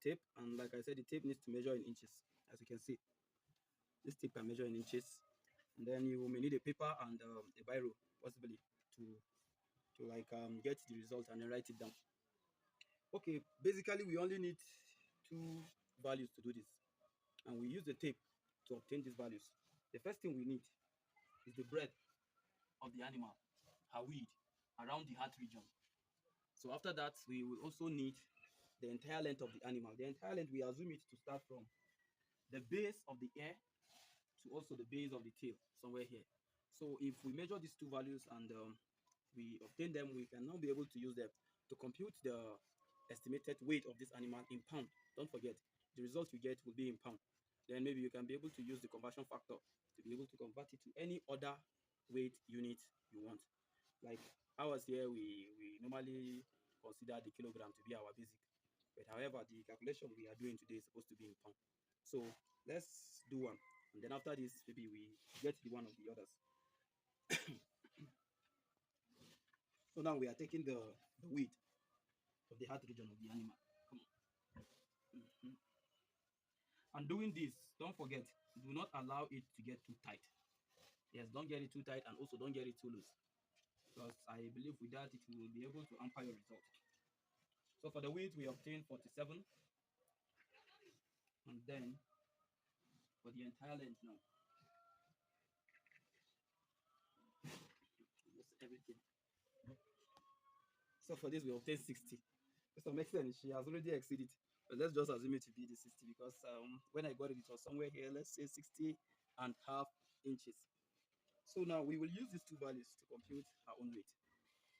tape, and like I said, the tape needs to measure in inches. As you can see, this tape can measure in inches. And then you may need a paper and a biro, possibly, to like get the result and then write it down. Okay, basically we only need two values to do this, and we use the tape to obtain these values. The first thing we need is the breadth of the animal, her width, around the heart region. So after that, we will also need the entire length of the animal. The entire length, we assume it to start from the base of the ear to also the base of the tail, somewhere here. So if we measure these two values and we obtain them, we can now be able to use them to compute the estimated weight of this animal in pound. Don't forget, the result you get will be in pound. Then maybe you can be able to use the conversion factor to be able to convert it to any other weight unit you want. Like ours here, we normally consider the kilogram to be our basic. But however, the calculation we are doing today is supposed to be in pound. So let's do one. And then after this, maybe we get the one of the others. So now we are taking the weight of the heart region of the animal. Come on. Mhm. And doing this, don't forget, do not allow it to get too tight. Yes, don't get it too tight and also don't get it too loose. Because I believe with that, it will be able to hamper your result. So for the weight, we obtain 47. And then for the entire length now, just everything. So for this, we obtain 60. To some extent, she has already exceeded. But let's just assume it to be the 60 because when I got it, it was somewhere here. Let's say 60.5 inches. So now we will use these two values to compute our own weight.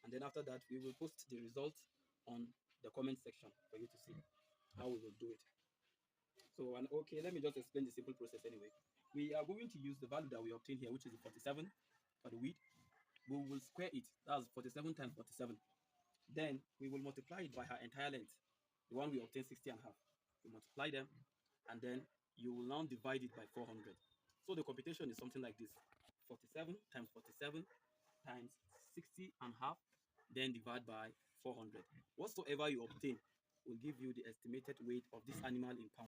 And then after that, we will post the result on the comment section for you to see how we will do it. So, and okay, let me just explain the simple process anyway. We are going to use the value that we obtained here, which is the 47 for the width. We will square it. That's 47 times 47. Then we will multiply it by her entire length, the one we obtained 60.5. We multiply them, and then you will now divide it by 400. So the computation is something like this: 47 times 47 times 60.5, then divide by 400. Whatsoever you obtain will give you the estimated weight of this animal in pounds.